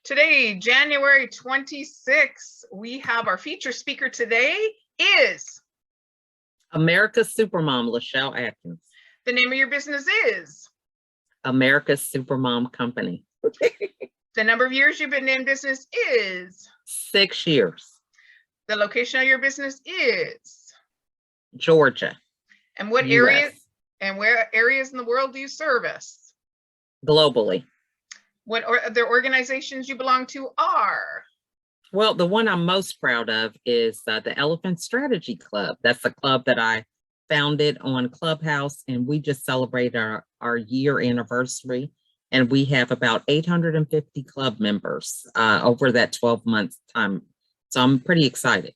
Today, January 26th, we have our feature speaker today is America's Supermom, Lachelle Adkins. the name of your business is America's Supermom Company. the number of years you've been in business is 6 years. the location of your business is Georgia. and what US. areas and where areas in the world do you service? Globally. What other organizations you belong to are? Well, the one I'm most proud of is the Elephant Strategy Club. That's a club that I founded on Clubhouse, and we just celebrated our year anniversary. And we have about 850 club members over that 12-month time. So I'm pretty excited.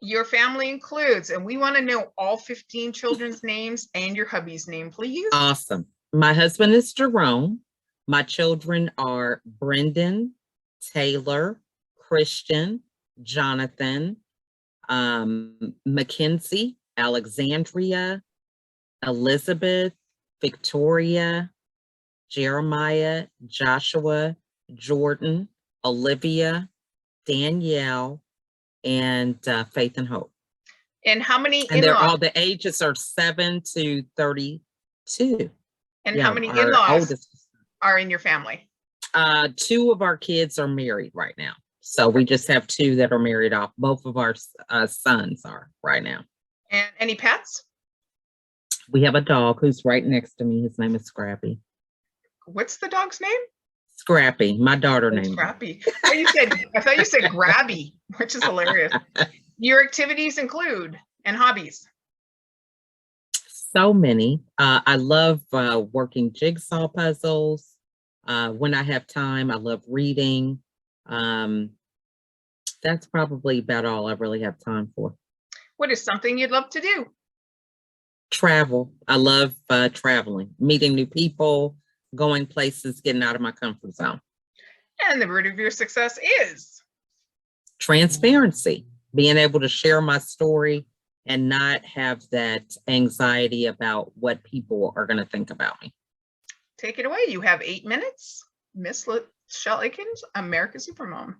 Your family includes, and we want to know all 15 children's names and your hubby's name, please. Awesome. My husband is Jerome. My children are Brendan, Taylor, Christian, Jonathan, Mackenzie, Alexandria, Elizabeth, Victoria, Jeremiah, Joshua, Jordan, Olivia, Danielle, and Faith and Hope. And how many And in-laws? the ages are 7 to 32. And how many in-laws are in your family? 2 of our kids are married right now. So we just have 2 that are married off. Both of our sons are right now. And any pets? We have a dog who's right next to me. His name is Scrappy. What's the dog's name? Scrappy. My daughter named Scrappy. I thought you said Grabby, which is hilarious. Your activities include and hobbies? So many. I love working jigsaw puzzles. When I have time, I love reading. That's probably about all I really have time for. What is something you'd love to do? Travel. I love traveling, meeting new people, going places, getting out of my comfort zone. And the root of your success is? Transparency, being able to share my story and not have that anxiety about what people are going to think about me. Take it away. You have 8 minutes. Miss Lachelle Adkins, America's Supermom.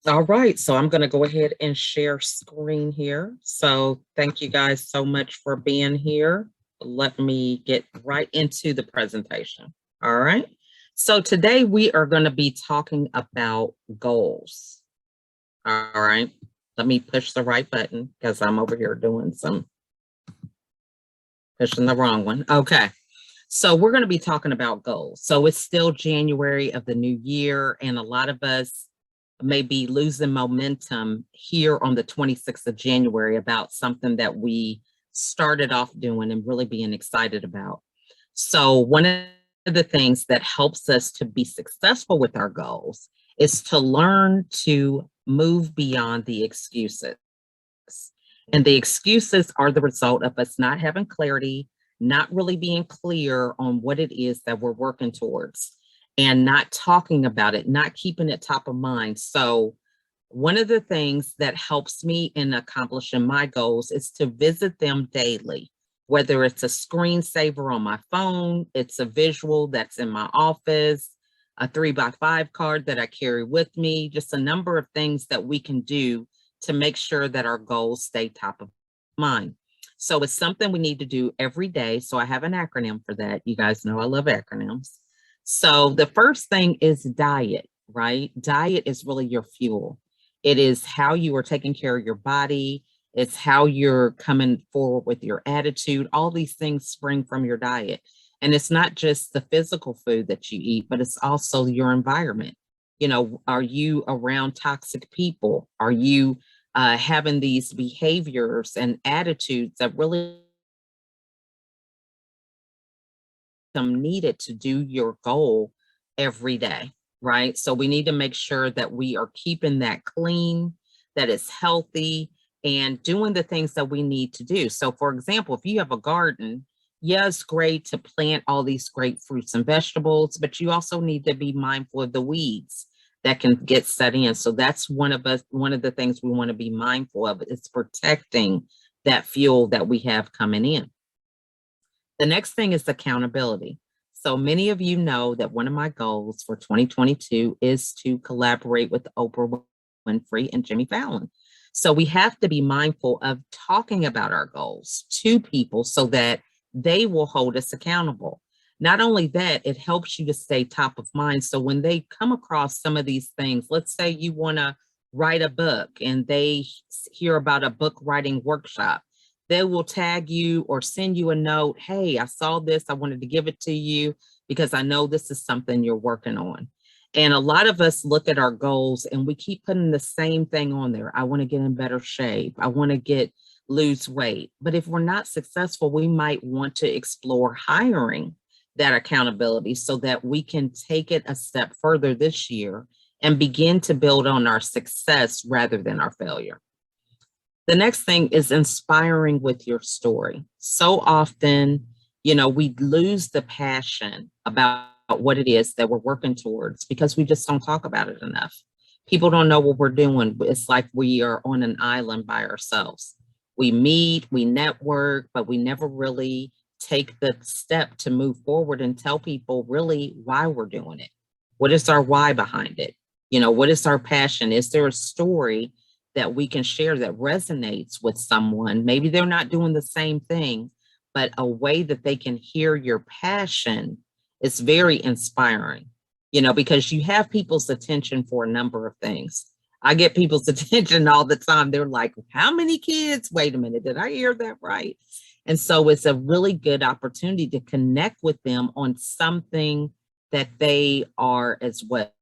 All right, so I'm going to go ahead and share screen here. So thank you guys so much for being here. Let me get right into the presentation. All right, so today we are going to be talking about goals. All right, let me push the right button because I'm over here doing pushing the wrong one. Okay, so we're going to be talking about goals. So it's still January of the new year, and a lot of us may be losing momentum here on the 26th of January about something that we started off doing and really being excited about. So one of the things that helps us to be successful with our goals is to learn to move beyond the excuses. And the excuses are the result of us not having clarity, not really being clear on what it is that we're working towards, and not talking about it, not keeping it top of mind. So one of the things that helps me in accomplishing my goals is to visit them daily, whether it's a screensaver on my phone, it's a visual that's in my office, a 3x5 card that I carry with me, just a number of things that we can do to make sure that our goals stay top of mind. So it's something we need to do every day. So I have an acronym for that. You guys know I love acronyms. So the first thing is diet, right? Diet is really your fuel. It is how you are taking care of your body. It's how you're coming forward with your attitude. All these things spring from your diet. And it's not just the physical food that you eat, but it's also your environment. You know, are you around toxic people? Are you having these behaviors and attitudes that really needed to do your goal every day, right? So we need to make sure that we are keeping that clean, that it's healthy, and doing the things that we need to do. So for example, if you have a garden, yeah, it's great to plant all these great fruits and vegetables, but you also need to be mindful of the weeds that can get set in. So that's one of the things we want to be mindful of, is protecting that fuel that we have coming in. The next thing is accountability. So many of you know that one of my goals for 2022 is to collaborate with Oprah Winfrey and Jimmy Fallon. So we have to be mindful of talking about our goals to people so that they will hold us accountable. Not only that, it helps you to stay top of mind. So when they come across some of these things, let's say you want to write a book and they hear about a book writing workshop, they will tag you or send you a note. Hey, I saw this. I wanted to give it to you because I know this is something you're working on. And a lot of us look at our goals and we keep putting the same thing on there. I want to get in better shape. I want to lose weight. But if we're not successful, we might want to explore hiring that accountability so that we can take it a step further this year and begin to build on our success rather than our failure. The next thing is inspiring with your story. So often, we lose the passion about what it is that we're working towards because we just don't talk about it enough. People don't know what we're doing. It's like we are on an island by ourselves. We meet, we network, but we never really take the step to move forward and tell people really why we're doing it. What is our why behind it? What is our passion? Is there a story that we can share that resonates with someone? Maybe they're not doing the same thing, but a way that they can hear your passion is very inspiring, because you have people's attention for a number of things. I get people's attention all the time. They're like, how many kids? Wait a minute, did I hear that right? And so it's a really good opportunity to connect with them on something that they are as well.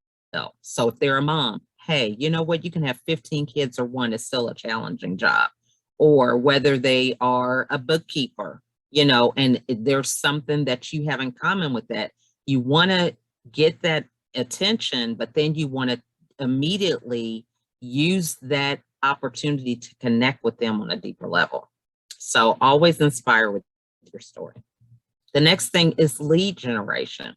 So if they're a mom, hey, you know what? You can have 15 kids or one, is still a challenging job. Or whether they are a bookkeeper, and there's something that you have in common with that. You want to get that attention, but then you want to immediately use that opportunity to connect with them on a deeper level. So always inspire with your story. The next thing is lead generation.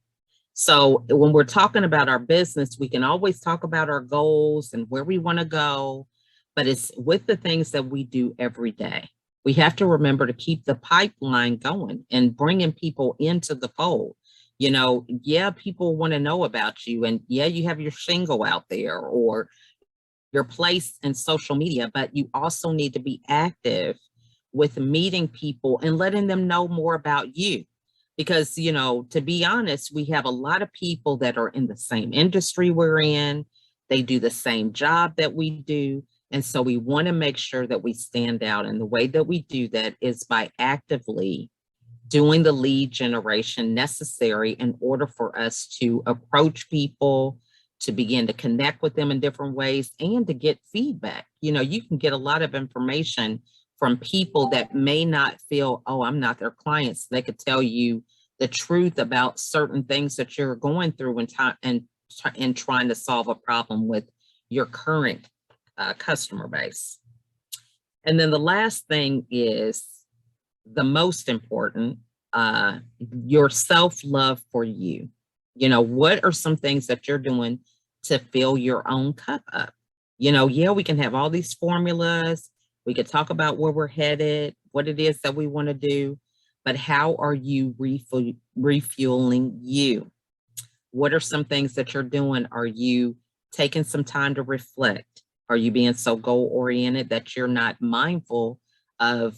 So when we're talking about our business, we can always talk about our goals and where we want to go, but it's with the things that we do every day. We have to remember to keep the pipeline going and bringing people into the fold. Yeah, people want to know about you, and yeah, you have your shingle out there or your place in social media, but you also need to be active with meeting people and letting them know more about you. Because, to be honest, we have a lot of people that are in the same industry we're in. They do the same job that we do. And so we want to make sure that we stand out. And the way that we do that is by actively doing the lead generation necessary in order for us to approach people, to begin to connect with them in different ways, and to get feedback. You can get a lot of information from people that may not feel, oh, I'm not their clients. They could tell you the truth about certain things that you're going through and trying to solve a problem with your current customer base. And then the last thing is the most important, your self-love for you. What are some things that you're doing to fill your own cup up? Yeah, we can have all these formulas. We could talk about where we're headed, what it is that we want to do, but how are you refueling you? What are some things that you're doing? Are you taking some time to reflect? Are you being so goal-oriented that you're not mindful of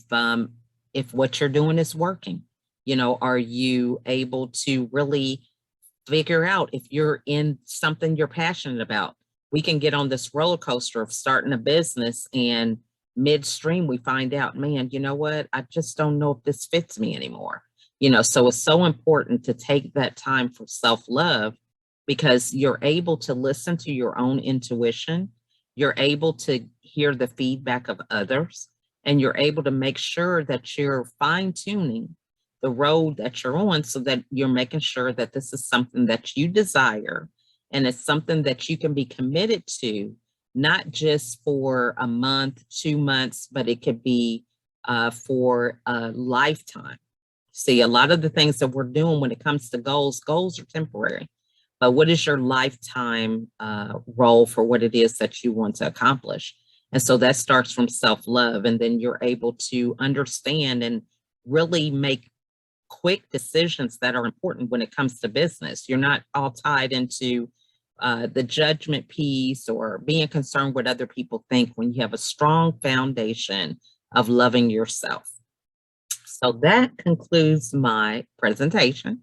if what you're doing is working? Are you able to really figure out if you're in something you're passionate about? We can get on this roller coaster of starting a business, and midstream we find out, man, you know what? I just don't know if this fits me anymore. So it's so important to take that time for self-love, because you're able to listen to your own intuition. You're able to hear the feedback of others, and you're able to make sure that you're fine-tuning the road that you're on so that you're making sure that this is something that you desire, and it's something that you can be committed to, not just for a month, 2 months, but it could be for a lifetime. See, a lot of the things that we're doing when it comes to goals are temporary. But what is your lifetime role for what it is that you want to accomplish? And so that starts from self-love, and then you're able to understand and really make quick decisions that are important when it comes to business. You're not all tied into the judgment piece or being concerned what other people think when you have a strong foundation of loving yourself. So that concludes my presentation.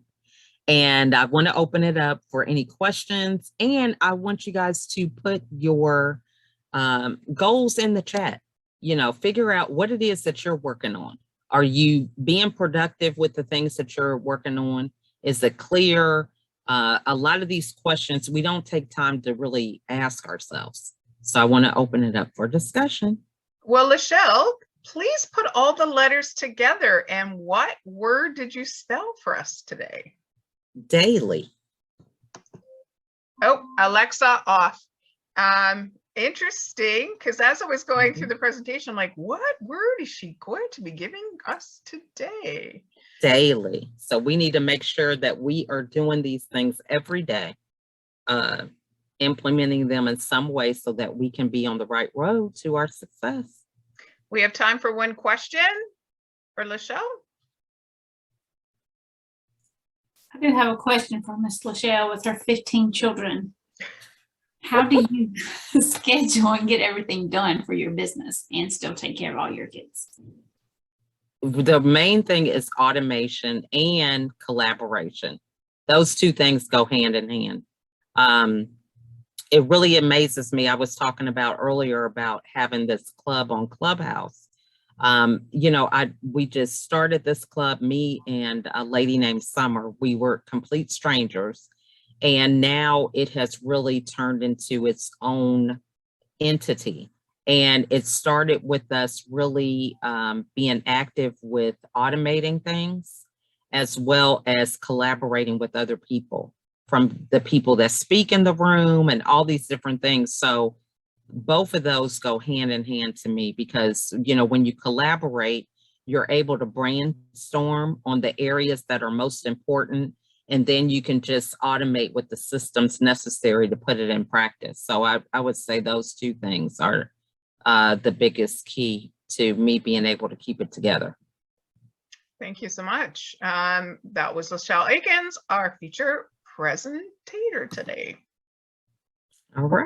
And I want to open it up for any questions. And I want you guys to put your goals in the chat. Figure out what it is that you're working on. Are you being productive with the things that you're working on? Is it clear? A lot of these questions, we don't take time to really ask ourselves. So I want to open it up for discussion. Well, Lachelle, please put all the letters together. And what word did you spell for us today? Daily. Oh, Alexa off. Interesting, because as I was going through the presentation, I'm like, what word is she going to be giving us today? Daily. So we need to make sure that we are doing these things every day, implementing them in some way so that we can be on the right road to our success. We have time for one question for Lachelle. I do have a question for Miss Lachelle with her 15 children. How do you schedule and get everything done for your business and still take care of all your kids? The main thing is automation and collaboration. Those two things go hand in hand. It really amazes me. I was talking about earlier about having this club on Clubhouse. We just started this club, me and a lady named Summer. We were complete strangers. And now it has really turned into its own entity. And it started with us really being active with automating things, as well as collaborating with other people, from the people that speak in the room and all these different things. So both of those go hand in hand to me, because, when you collaborate, you're able to brainstorm on the areas that are most important. And then you can just automate with the systems necessary to put it in practice. So I would say those two things are the biggest key to me being able to keep it together. Thank you so much. That was Lachelle Adkins, our feature presentator today. All right.